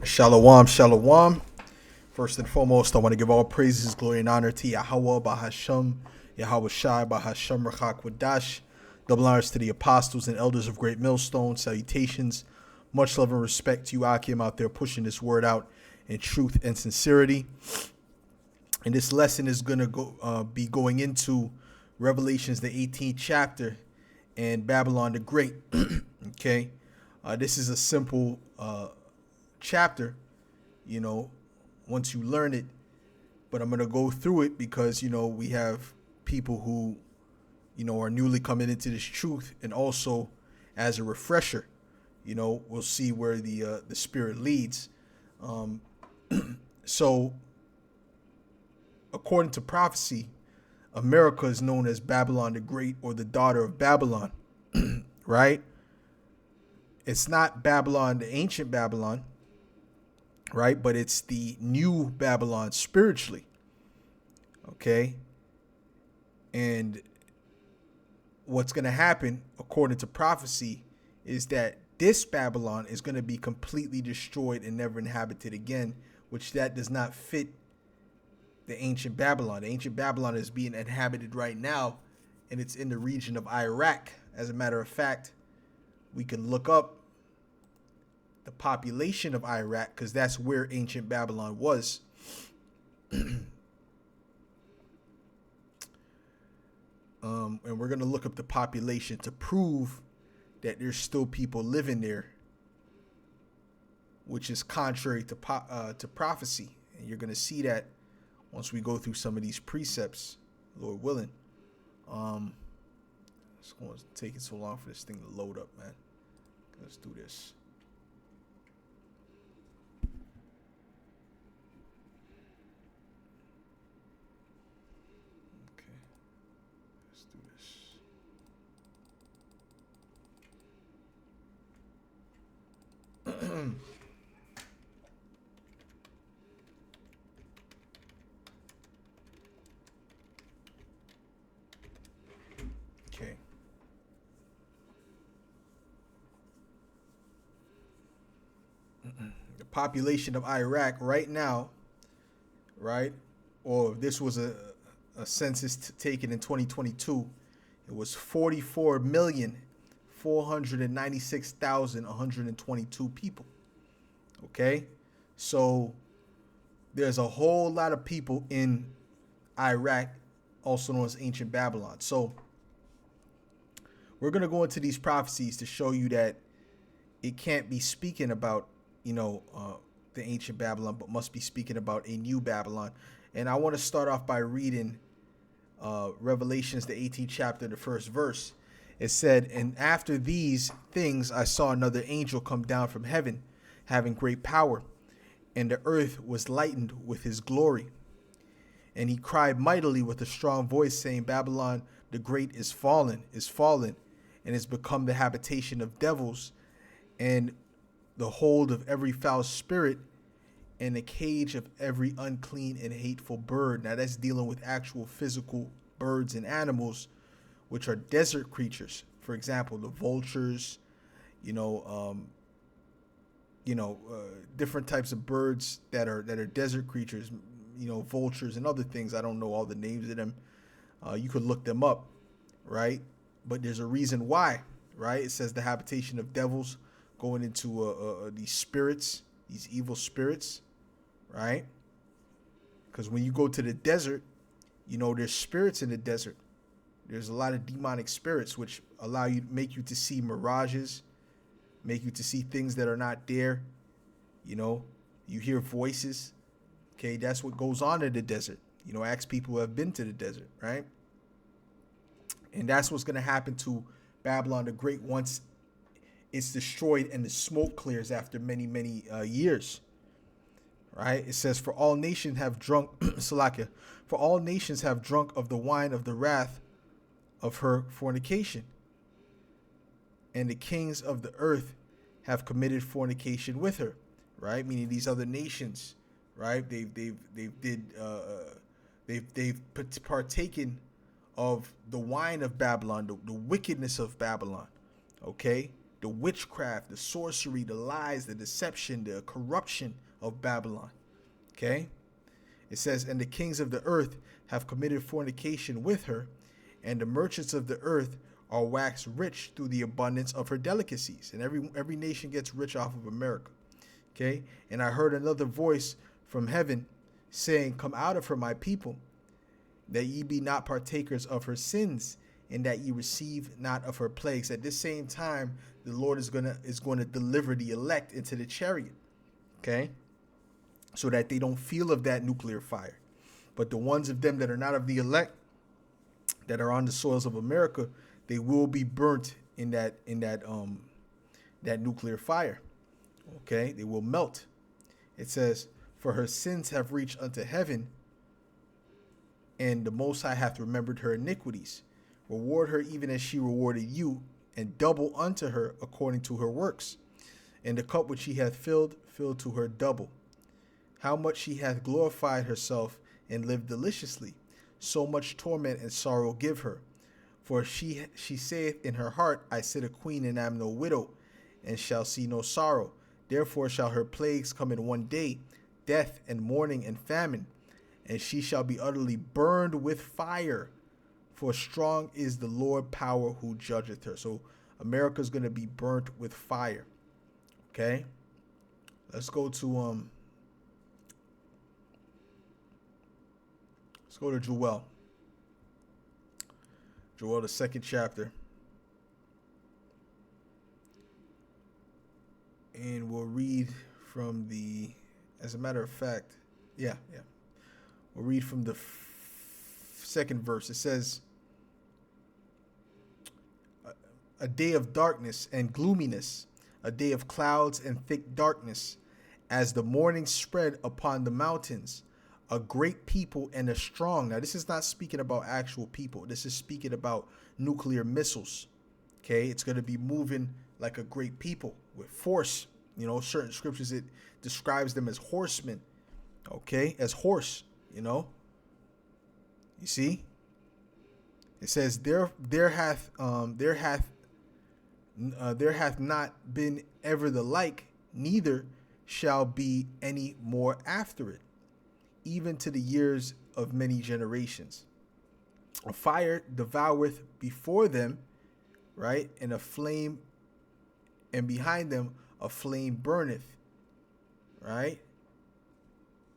Shalom, shalom. First and foremost, I want to give all praises, glory, and honor to Yahweh, Bahasham, Yahweh Shai, Bahasham, Rachak Wadash. Double honors to the apostles and elders of Great Millstone. Salutations. Much love and respect to you, Akim, out there pushing this word out in truth and sincerity. And this lesson is going to be going into Revelations, the 18th chapter, and Babylon the Great. Okay. This is a simple chapter, once you learn it, but I'm going to go through it because, we have people who, are newly coming into this truth, and also as a refresher, we'll see where the spirit leads. So according to prophecy, America is known as Babylon the Great, or the daughter of Babylon, right? It's not Babylon, the ancient Babylon, right? But it's the new Babylon spiritually. Okay. And what's going to happen, according to prophecy, is that this Babylon is going to be completely destroyed and never inhabited again, which that does not fit the ancient Babylon. The ancient Babylon is being inhabited right now, and it's in the region of Iraq. As a matter of fact, we can look up the population of Iraq, because that's where ancient Babylon was. And we're going to look up the population to prove that there's still people living there, which is contrary to prophecy. And you're going to see that once we go through some of these precepts, Lord willing. It's going to take it so long for this thing to load up, man. Let's do this. Okay. The population of Iraq right now, right? Or if this was a census taken in 2022, it was 44,496,122 people. Okay? So there's a whole lot of people in Iraq, also known as ancient Babylon. So we're going to go into these prophecies to show you that it can't be speaking about, the ancient Babylon, but must be speaking about a new Babylon. And I want to start off by reading Revelations, the 18th chapter, the first verse. It said, "And after these things I saw another angel come down from heaven, having great power, and the earth was lightened with his glory. And he cried mightily with a strong voice, saying, Babylon the Great is fallen, and is become the habitation of devils, and the hold of every foul spirit, and the cage of every unclean and hateful bird." Now that's dealing with actual physical birds and animals, which are desert creatures. For example, the vultures, different types of birds that are desert creatures, vultures and other things. I don't know all the names of them. You could look them up, right? But there's a reason why, right? It says the habitation of devils, going into these spirits, these evil spirits, right? Because when you go to the desert, there's spirits in the desert. There's a lot of demonic spirits which make you to see mirages, make you to see things that are not there. You hear voices. Okay, that's what goes on in the desert. Ask people who have been to the desert, right? And that's what's going to happen to Babylon the Great once it's destroyed and the smoke clears after many, many years. Right? It says, "For all nations have drunk, Salakia, for all nations have drunk of the wine of the wrath of her fornication. And the kings of the earth have committed fornication with her." Right? Meaning these other nations, right? They've partaken of the wine of Babylon, the wickedness of Babylon. Okay? the witchcraft, the sorcery, the lies, the deception, the corruption of Babylon. Okay? It says, and the kings of the earth have committed fornication with her, and the merchants of the earth are waxed rich through the abundance of her delicacies. And every nation gets rich off of America. Okay? And I heard another voice from heaven saying, come out of her, my people, that ye be not partakers of her sins, and that ye receive not of her plagues. At this same time, the Lord is going to deliver the elect into the chariot. Okay? So that they don't feel of that nuclear fire. But the ones of them that are not of the elect, that are on the soils of America, they will be burnt in that nuclear fire. Okay? They will melt. It says, for her sins have reached unto heaven, and the Most High hath remembered her iniquities. Reward her even as she rewarded you, and double unto her according to her works. And the cup which she hath filled, fill to her double. How much she hath glorified herself and lived deliciously, so much torment and sorrow give her. For she saith in her heart, I sit a queen and am no widow, and shall see no sorrow. Therefore shall her plagues come in one day, death and mourning and famine, and she shall be utterly burned with fire. For strong is the Lord power who judgeth her. So America's going to be burnt with fire. Okay? Let's go to Joel. Joel, the 2nd chapter. And we'll read from the, as a matter of fact, we'll read from the 2nd verse. It says, a day of darkness and gloominess, a day of clouds and thick darkness, as the morning spread upon the mountains, a great people and a strong. Now, this is not speaking about actual people. This is speaking about nuclear missiles. Okay, it's going to be moving like a great people with force. You know, certain scriptures, it describes them as horsemen. Okay, as horse, you know. You see? It says, there hath not been ever the like, neither shall be any more after it, even to the years of many generations. A fire devoureth before them, right? And a flame, and behind them a flame burneth, right?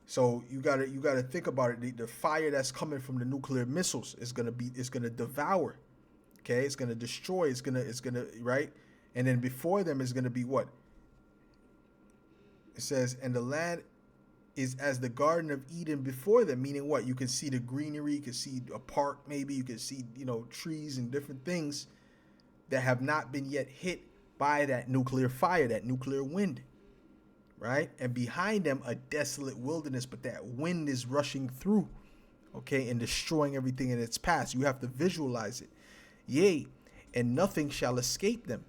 So you gotta think about it. The fire that's coming from the nuclear missiles is gonna devour. Okay, it's gonna destroy. It's gonna right, and then before them is gonna be what? It says, and the land is as the Garden of Eden before them, meaning what? You can see the greenery, you can see a park, maybe you can see, trees and different things that have not been yet hit by that nuclear fire, that nuclear wind, right? And behind them, a desolate wilderness, but that wind is rushing through, okay, and destroying everything in its path. You have to visualize it. Yea, and nothing shall escape them.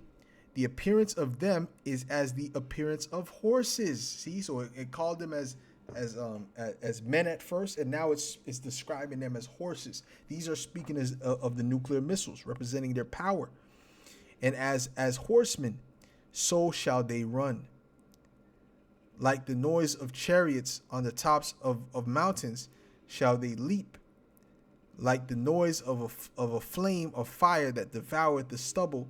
The appearance of them is as the appearance of horses. See, so it called them as men at first, and now it's describing them as horses. These are speaking of the nuclear missiles, representing their power. And as horsemen, so shall they run. Like the noise of chariots on the tops of mountains, shall they leap. Like the noise of a flame of fire that devoureth the stubble,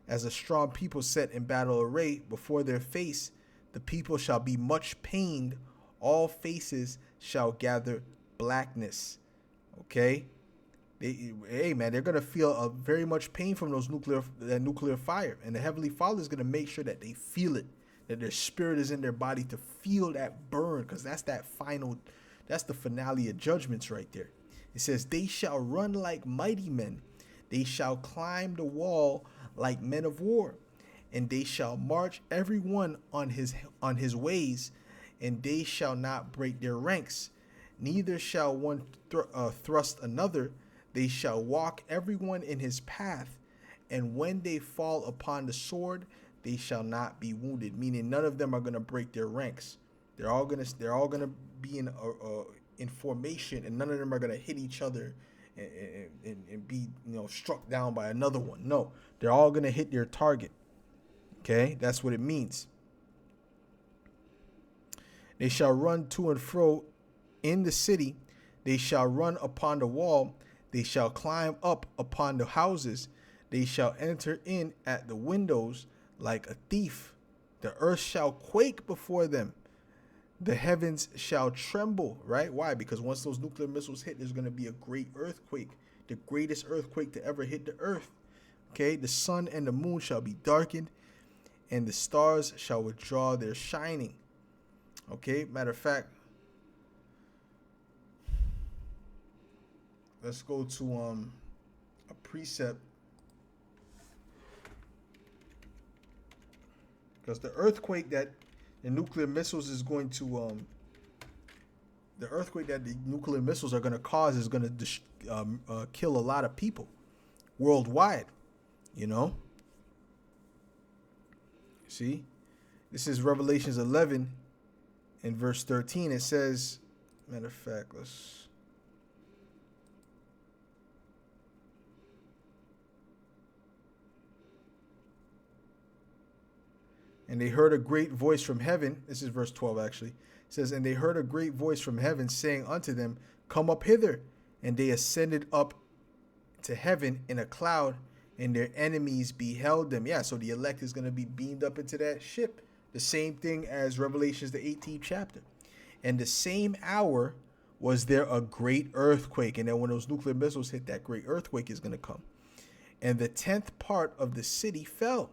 as a strong people set in battle array before their face, the people shall be much pained. All faces shall gather blackness. Okay, they're gonna feel very much pain from that nuclear fire, and the Heavenly Father is gonna make sure that they feel it, that their spirit is in their body to feel that burn, because that's the finale of judgments right there. It says, they shall run like mighty men, they shall climb the wall like men of war, and they shall march every one on his ways, and they shall not break their ranks, neither shall one thrust another. They shall walk every one in his path, and when they fall upon the sword, they shall not be wounded. Meaning, none of them are going to break their ranks. They're all going to be in formation, and none of them are going to hit each other and be struck down by another one. No, they're all going to hit their target. Okay, that's what it means. They shall run to and fro in the city. They shall run upon the wall. They shall climb up upon the houses. They shall enter in at the windows like a thief. The earth shall quake before them. The heavens shall tremble, right? Why? Because once those nuclear missiles hit, there's going to be a great earthquake, the greatest earthquake to ever hit the earth. Okay, the sun and the moon shall be darkened, and the stars shall withdraw their shining. Okay, matter of fact, let's go to a precept, because the earthquake that the nuclear missiles is going to the earthquake that the nuclear missiles are going to cause is going to kill a lot of people worldwide. You know, see, this is Revelations 11 in verse 13. It says, matter of fact, and they heard a great voice from heaven. This is verse 12, actually. It says, and they heard a great voice from heaven saying unto them, come up hither. And they ascended up to heaven in a cloud, and their enemies beheld them. Yeah, so the elect is going to be beamed up into that ship. The same thing as Revelations, the 18th chapter. And the same hour was there a great earthquake. And then when those nuclear missiles hit, that great earthquake is going to come. And the 10th part of the city fell.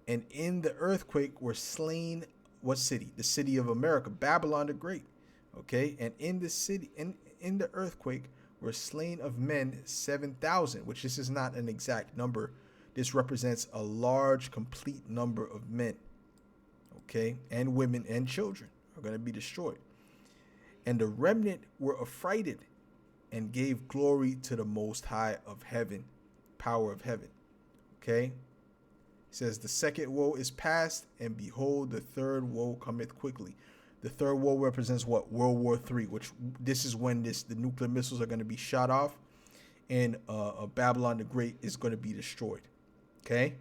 And in the earthquake were slain, what city? The city of America, Babylon the Great. Okay, and in the city, in the earthquake were slain of men 7,000, which this is not an exact number. This represents a large, complete number of men. Okay, and women and children are going to be destroyed. And the remnant were affrighted and gave glory to the Most High of heaven, power of heaven. Okay. It says the second woe is past, and behold, the third woe cometh quickly. The third woe represents what? World War III, which this is when the nuclear missiles are going to be shot off, and Babylon the Great is going to be destroyed. Okay?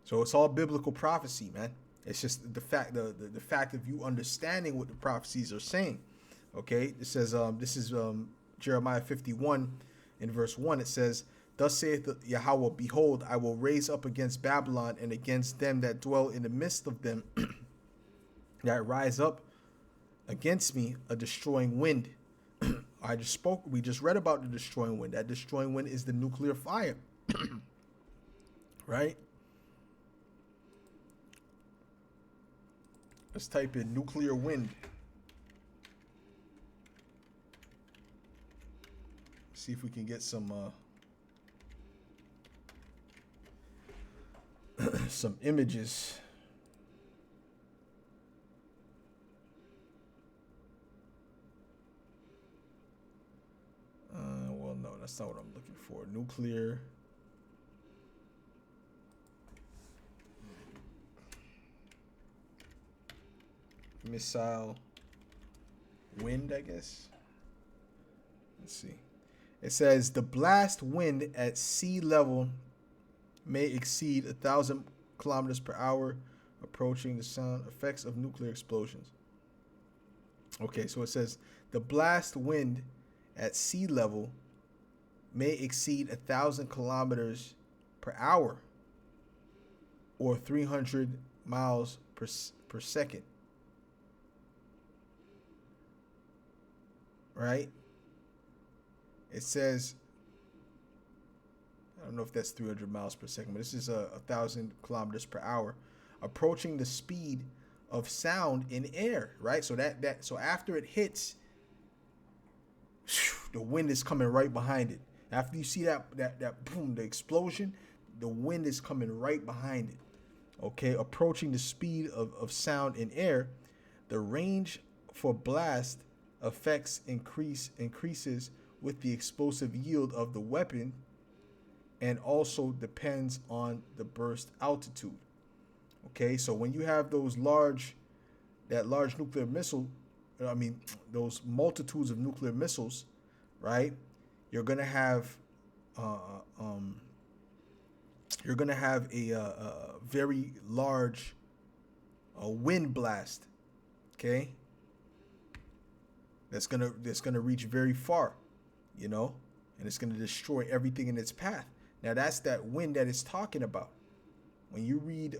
So it's all biblical prophecy, man. It's just the fact of you understanding what the prophecies are saying. Okay? It says this is Jeremiah 51 in verse 1. It says, thus saith Yahweh, behold, I will raise up against Babylon and against them that dwell in the midst of them that rise up against me a destroying wind. We just read about the destroying wind. That destroying wind is the nuclear fire. Right? Let's type in nuclear wind. See if we can get some some images. Well, no, that's not what I'm looking for. Nuclear missile wind, I guess. Let's see. It says the blast wind at sea level may exceed 1,000 kilometers per hour, approaching the sound effects of nuclear explosions. Okay, so it says the blast wind at sea level may exceed 1,000 kilometers per hour, or 300 miles per second. Right? It says, I don't know if that's 300 miles per second, but this is 1,000 kilometers per hour, approaching the speed of sound in air, right? So so after it hits, the wind is coming right behind it. After you see that boom, the explosion, the wind is coming right behind it. Okay, approaching the speed of sound in air, the range for blast effects increases with the explosive yield of the weapon, and also depends on the burst altitude. Okay, so when you have that large nuclear missile, those multitudes of nuclear missiles, right? You're gonna have you're gonna have a very large wind blast. Okay, that's gonna reach very far, you know, and it's gonna destroy everything in its path. Now that's that wind that it's talking about. When you read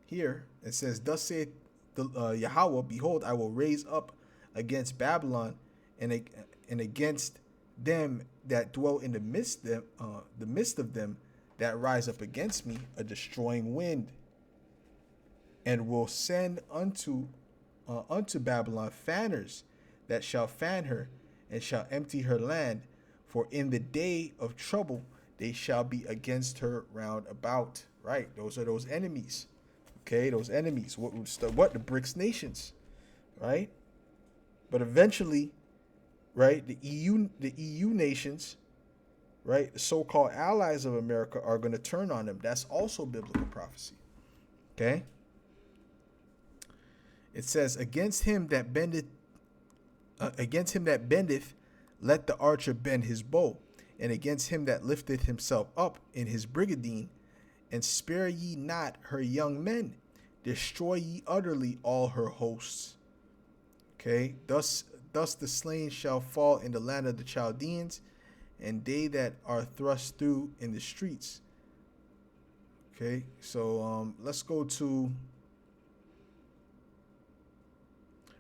here, it says, "Thus saith the Yahweh: Behold, I will raise up against Babylon, and against them that dwell in the midst of them that rise up against me, a destroying wind, and will send unto Babylon fanners that shall fan her, and shall empty her land. For in the day of trouble they shall be against her round about." Right, those are those enemies. Okay, those enemies. What the BRICS nations, right? But eventually, right, the EU nations, right, the so-called allies of America, are going to turn on them. That's also biblical prophecy. Okay. It says, against him that bendeth, let the archer bend his bow, and against him that lifteth himself up in his brigandine, and spare ye not her young men, destroy ye utterly all her hosts. Okay, thus the slain shall fall in the land of the Chaldeans, and they that are thrust through in the streets. Okay, so let's go to,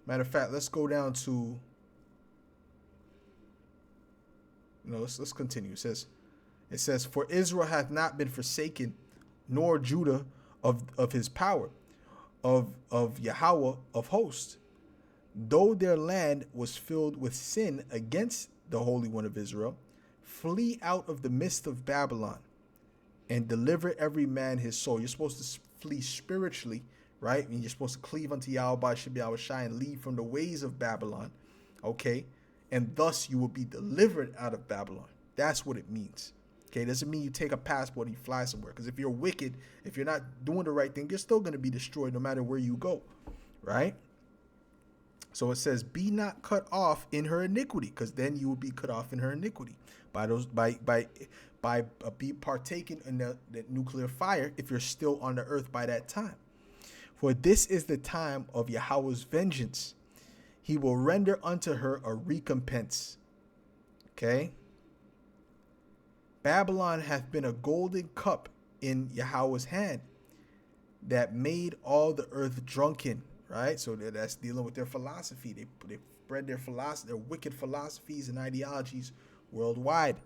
matter of fact, let's go down to, let's continue. It says, for Israel hath not been forsaken, nor Judah of his power, of Yahweh of hosts, though their land was filled with sin against the Holy One of Israel. Flee out of the midst of Babylon, and deliver every man his soul. You're supposed to flee spiritually, right? And you're supposed to cleave unto Yahweh Shai and leave from the ways of Babylon, okay? And thus you will be delivered out of Babylon. That's what it means. Okay, doesn't mean you take a passport and you fly somewhere. Because if you're wicked, if you're not doing the right thing, you're still going to be destroyed no matter where you go, right? So it says, "Be not cut off in her iniquity," because then you will be cut off in her iniquity by be partaking in the nuclear fire if you're still on the earth by that time. For this is the time of Yahweh's vengeance; he will render unto her a recompense. Okay. Babylon hath been a golden cup in Yahweh's hand, that made all the earth drunken. Right, so that's dealing with their philosophy. They spread their wicked philosophies and ideologies worldwide.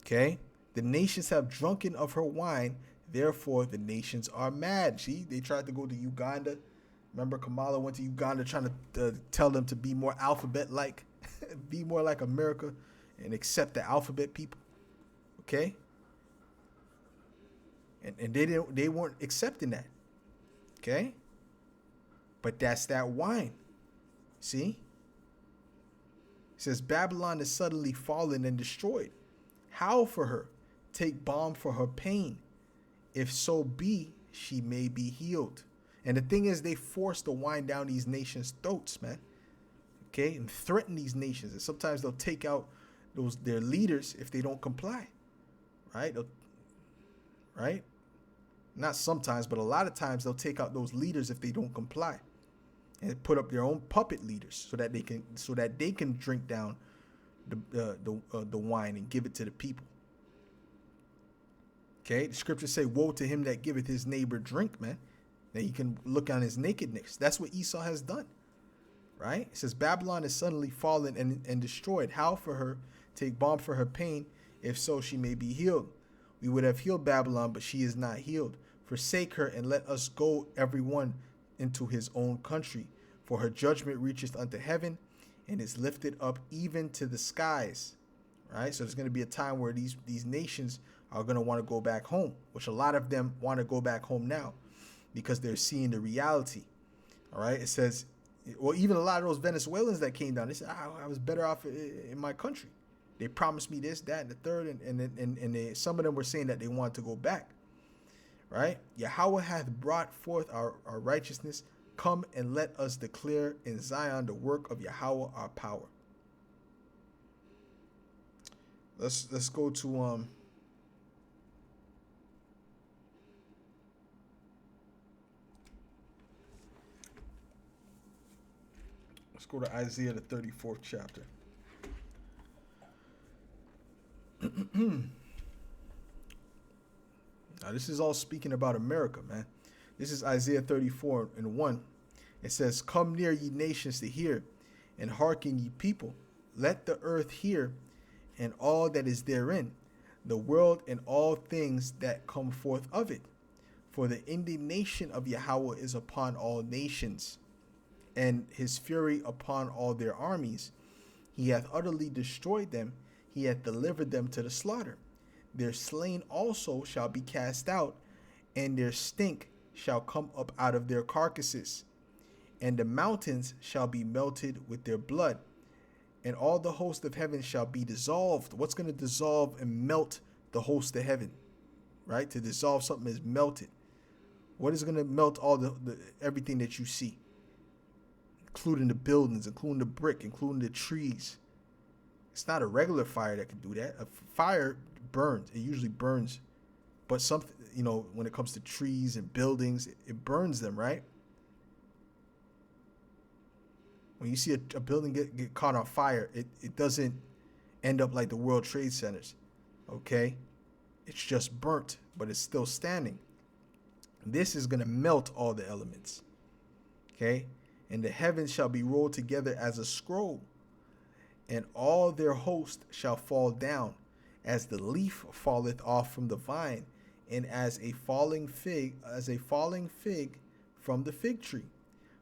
Okay, the nations have drunken of her wine, therefore the nations are mad. See, they tried to go to Uganda. Remember, Kamala went to Uganda trying to tell them to be more alphabet-like, be more like America, and accept the alphabet people. Okay, and they weren't accepting that. Okay. But that's that wine. See? It says, Babylon is suddenly fallen and destroyed. Howl for her. Take balm for her pain. If so be, she may be healed. And the thing is, they force the wine down these nations' throats, man. Okay? And threaten these nations. And sometimes they'll take out their leaders if they don't comply. Right? Right? Not sometimes, but a lot of times they'll take out those leaders if they don't comply. And put up their own puppet leaders so that they can drink down the wine and give it to the people. Okay, the scriptures say, "Woe to him that giveth his neighbor drink," man. That he can look on his nakedness. That's what Esau has done. Right? It says, Babylon is suddenly fallen and destroyed. Howl for her, take balm for her pain. If so, she may be healed. We would have healed Babylon, but she is not healed. Forsake her and let us go, every one into his own country, for her judgment reacheth unto heaven and is lifted up even to the skies. Right? So there's going to be a time where these nations are going to want to go back home, which a lot of them want to go back home now because they're seeing the reality. All right. It says, well, even a lot of those Venezuelans that came down, they said, I was better off in my country. They promised me this, that, and the third, and some of them were saying that they wanted to go back. Right? Yahweh hath brought forth our righteousness. Come and let us declare in Zion the work of Yahweh our power. Let's go to go to Isaiah the 34th chapter. Now, this is all speaking about America, man. This is Isaiah 34 and 1. It says, "Come near, ye nations, to hear, and hearken, ye people. Let the earth hear, and all that is therein, the world and all things that come forth of it. For the indignation of Yahweh is upon all nations, and his fury upon all their armies. He hath utterly destroyed them, he hath delivered them to the slaughter. Their slain also shall be cast out, and their stink shall come up out of their carcasses. And the mountains shall be melted with their blood, and all the host of heaven shall be dissolved." What's going to dissolve and melt the host of heaven? Right? To dissolve something is melted. What is going to melt all the everything that you see? Including the buildings, including the brick, including the trees. It's not a regular fire that can do that. A fire burns. It usually burns. But something, when it comes to trees and buildings, it burns them, right? When you see a building get caught on fire, it doesn't end up like the World Trade Centers, okay? It's just burnt, but it's still standing. This is going to melt all the elements, okay? And the heavens shall be rolled together as a scroll, and all their host shall fall down, as the leaf falleth off from the vine, and as a falling fig from the fig tree.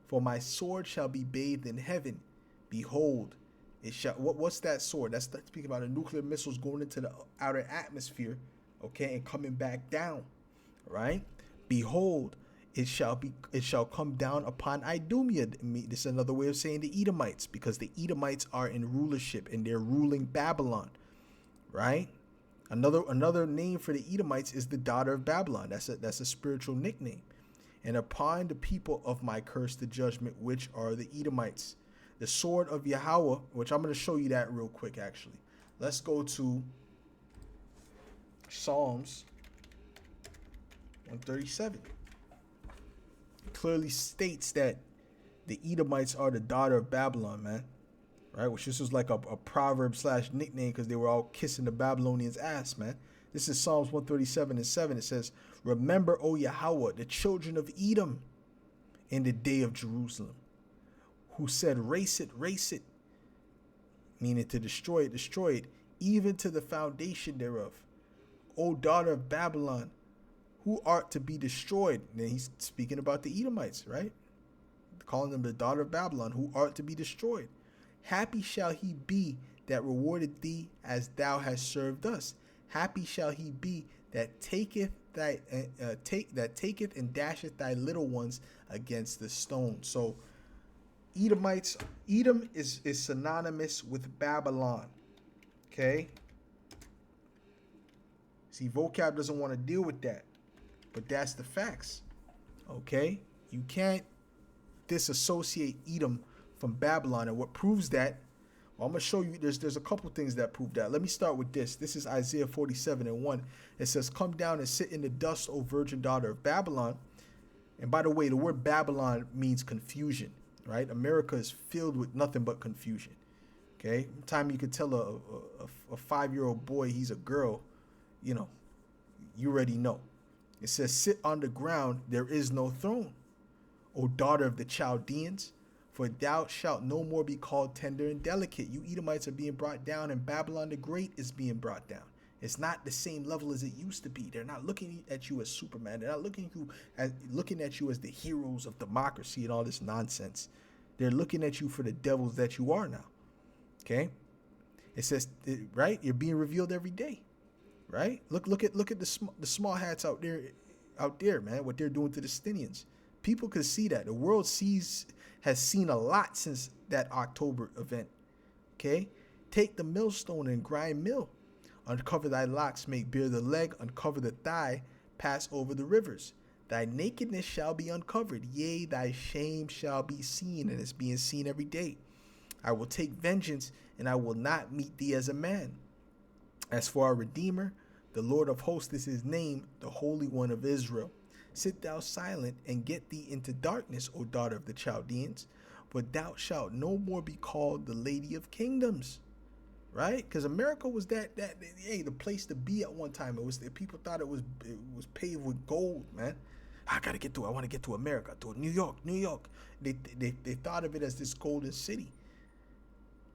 For my sword shall be bathed in heaven. Behold, it shall. What's that sword? That's speaking about the nuclear missiles going into the outer atmosphere, okay, and coming back down, right? Behold, it shall come down upon Idumea. This is another way of saying the Edomites, because the Edomites are in rulership and they're ruling Babylon, right? Another name for the Edomites is the daughter of Babylon. That's a spiritual nickname. And upon the people of my curse the judgment, which are the Edomites. The sword of Yahweh, which I'm going to show you that real quick, actually. Let's go to Psalms 137. It clearly states that the Edomites are the daughter of Babylon, man. Right? Which this was like a proverb / nickname, because they were all kissing the Babylonians' ass, man. This is Psalms 137 and 7. It says, "Remember, O Yahweh, the children of Edom in the day of Jerusalem, who said, race it, meaning to destroy it, even to the foundation thereof. O daughter of Babylon, who art to be destroyed." And then he's speaking about the Edomites, right? Calling them the daughter of Babylon, who art to be destroyed. "Happy shall he be that rewarded thee as thou hast served us. Happy shall he be that taketh and dasheth thy little ones against the stone." So Edom is synonymous with Babylon. Okay? See, vocab doesn't want to deal with that, but that's the facts. Okay? You can't disassociate Edom from Babylon. And what proves that, well, I'm going to show you, there's a couple things that prove that. Let me start with this. This is Isaiah 47 and 1. It says, "Come down and sit in the dust, O virgin daughter of Babylon." And by the way, the word Babylon means confusion, right? America is filled with nothing but confusion. Okay? Time you could tell a 5-year-old boy he's a girl, you already know. It says, "Sit on the ground, there is no throne, O daughter of the Chaldeans. For thou shalt no more be called tender and delicate." You Edomites are being brought down, and Babylon the Great is being brought down. It's not the same level as it used to be. They're not looking at you as Superman. They're not looking at you as the heroes of democracy and all this nonsense. They're looking at you for the devils that you are now. Okay? It says, right? You're being revealed every day, right? Look at the small hats out there, man. What they're doing to the Stinians. People can see that. The world has seen a lot since that October event. Okay? "Take the millstone and grind mill. Uncover thy locks, make bare the leg, uncover the thigh, pass over the rivers. Thy nakedness shall be uncovered, yea, thy shame shall be seen," and it's being seen every day. "I will take vengeance, and I will not meet thee as a man. As for our Redeemer, the Lord of hosts is his name, the Holy One of Israel. Sit thou silent and get thee into darkness, O daughter of the Chaldeans. but thou shalt no more be called the Lady of Kingdoms. Right? Because America was that the place to be at one time. It was, people thought it was paved with gold, man. I want to get to America, to New York. They thought of it as this golden city.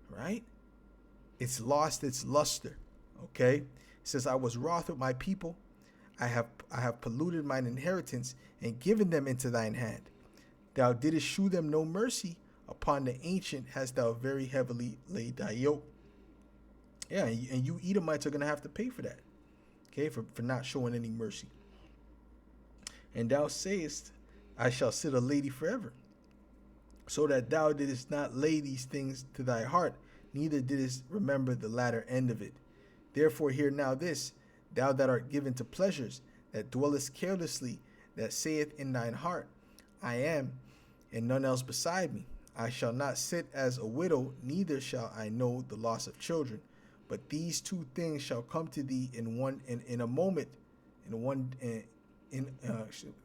Right? It's lost its luster. Okay? It says, I was wroth with my people. I have polluted mine inheritance and given them into thine hand. Thou didst shew them no mercy. Upon the ancient hast thou very heavily laid thy yoke. Yeah, and you Edomites are going to have to pay for that. Okay, for not showing any mercy. And thou sayest, I shall sit a lady forever. So that thou didst not lay these things to thy heart, neither didst remember the latter end of it. Therefore hear now this, thou that art given to pleasures, that dwellest carelessly, that saith in thine heart, I am, and none else beside me. I shall not sit as a widow, neither shall I know the loss of children. But these two things shall come to thee in a moment,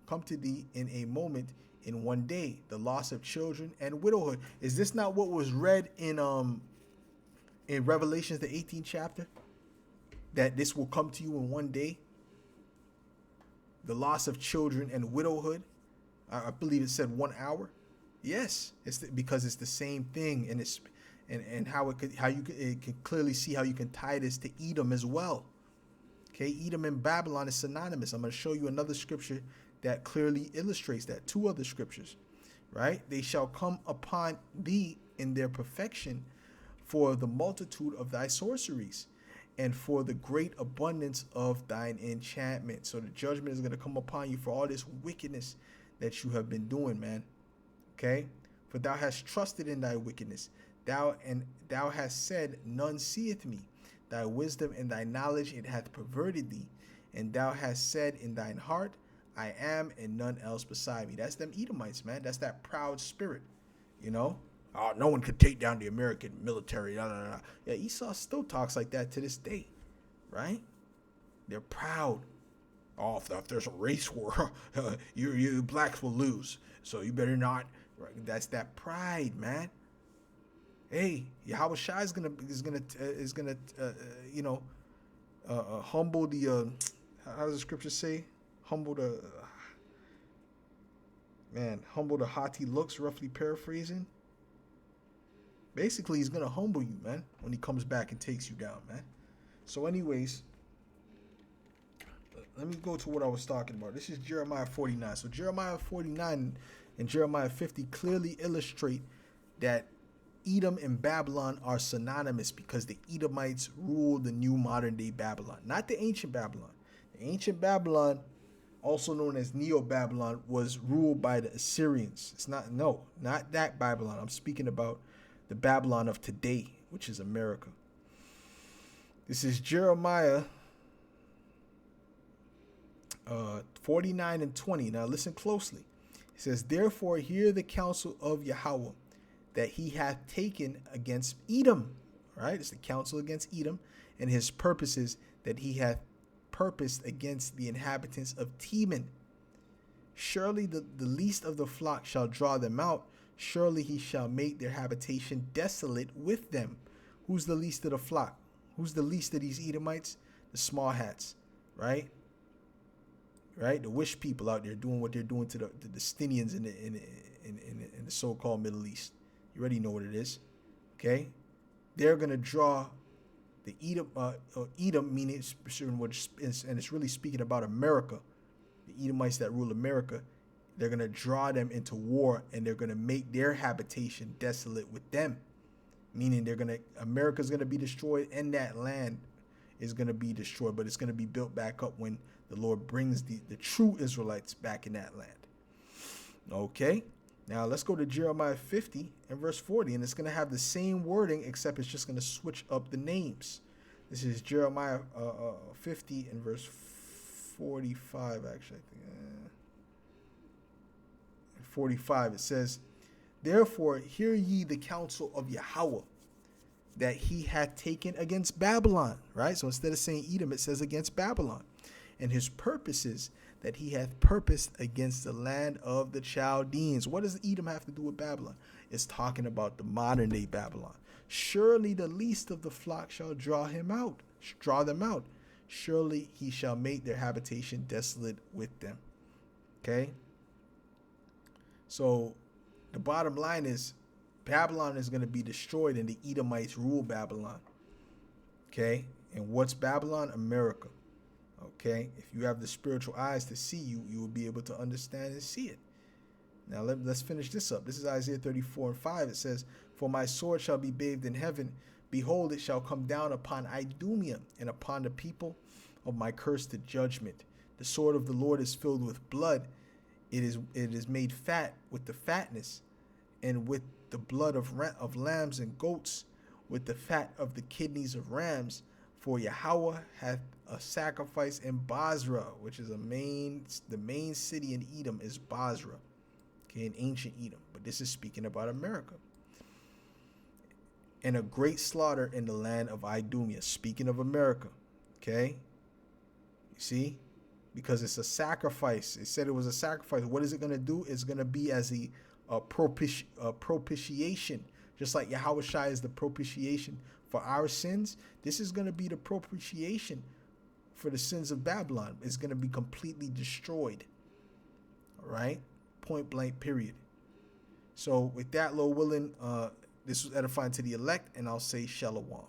come to thee in a moment, in one day, the loss of children and widowhood. Is this not what was read in Revelations, the 18th chapter? That this will come to you in one day, the loss of children and widowhood. I believe it said 1 hour. Yes, because it's the same thing, and it's and how you can clearly see how you can tie this to Edom as well. Okay, Edom and Babylon is synonymous. I'm going to show you another scripture that clearly illustrates that. 2 other scriptures, right? They shall come upon thee in their perfection for the multitude of thy sorceries and for the great abundance of thine enchantment. So the judgment is going to come upon you for all this wickedness that you have been doing, man. Okay? For thou hast trusted in thy wickedness. Thou hast said, none seeth me. Thy wisdom and thy knowledge, it hath perverted thee. And thou hast said in thine heart, I am, and none else beside me. That's them Edomites, man. That's that proud spirit, you know? Oh, no one could take down the American military. Yeah, Esau still talks like that to this day, right? They're proud. Oh, if there's a race war, you blacks will lose. So you better not. Right? That's that pride, man. Hey, Yahweh Shai is gonna humble the how does the scripture say? Humble the haughty looks, roughly paraphrasing. Basically, he's gonna humble you, man, when he comes back and takes you down, man. So, anyways, let me go to what I was talking about. This is Jeremiah 49. So Jeremiah 49 and Jeremiah 50 clearly illustrate that Edom and Babylon are synonymous because the Edomites ruled the new modern day Babylon, not the ancient Babylon. The ancient Babylon, also known as Neo-Babylon, was ruled by the Assyrians. Not that Babylon. I'm speaking about the Babylon of today, which is America. This is Jeremiah 49 and 20. Now listen closely. It says, therefore hear the counsel of Yahweh, that he hath taken against Edom. All right, it's the counsel against Edom, and his purposes that he hath purposed against the inhabitants of Teman. Surely the least of the flock shall draw them out. Surely he shall make their habitation desolate with them. Who's the least of the flock? Who's the least of these Edomites? The small hats, right? Right, the wish people out there doing what they're doing to the Stinians in the so-called Middle East. You already know what it is, okay? They're gonna draw the Edom, meaning and it's really speaking about America. The Edomites that rule America, they're gonna draw them into war, and they're gonna make their habitation desolate with them, meaning America's gonna be destroyed, and that land is gonna be destroyed, but it's gonna be built back up when the Lord brings the true Israelites back in that land. Okay, now let's go to Jeremiah 50 and verse 40, and it's going to have the same wording, except it's just going to switch up the names. This is Jeremiah 50 and verse 45, actually. I think 45, it says, therefore hear ye the counsel of Yahweh, that he hath taken against Babylon. Right, so instead of saying Edom, it says against Babylon. And his purposes that he hath purposed against the land of the Chaldeans. What does Edom have to do with Babylon? It's talking about the modern day Babylon. Surely the least of the flock shall draw them out. Surely he shall make their habitation desolate with them. Okay? So the bottom line is Babylon is going to be destroyed and the Edomites rule Babylon. Okay? And what's Babylon? America. Okay? If you have the spiritual eyes to see, you will be able to understand and see it. Now let's finish this up. This is Isaiah 34:5. It says, "For my sword shall be bathed in heaven. Behold, it shall come down upon Idumea and upon the people of my curse to judgment. The sword of the Lord is filled with blood. It is made fat with the fatness, and with the blood of lambs and goats, with the fat of the kidneys of rams. For Yahweh hath a sacrifice in Basra," which is the main city in Edom is Basra, okay, in ancient Edom. But this is speaking about America. "And a great slaughter in the land of Idumea," speaking of America. Okay, you see, because it's a sacrifice. It said it was a sacrifice. What is it going to do? It's going to be as a propitiation, just like Yahweh Shai is the propitiation for our sins. This is going to be the propitiation for the sins of Babylon. It's going to be completely destroyed. All right, point blank, period. So with that, Lord willing, this was edifying to the elect, and I'll say shalom.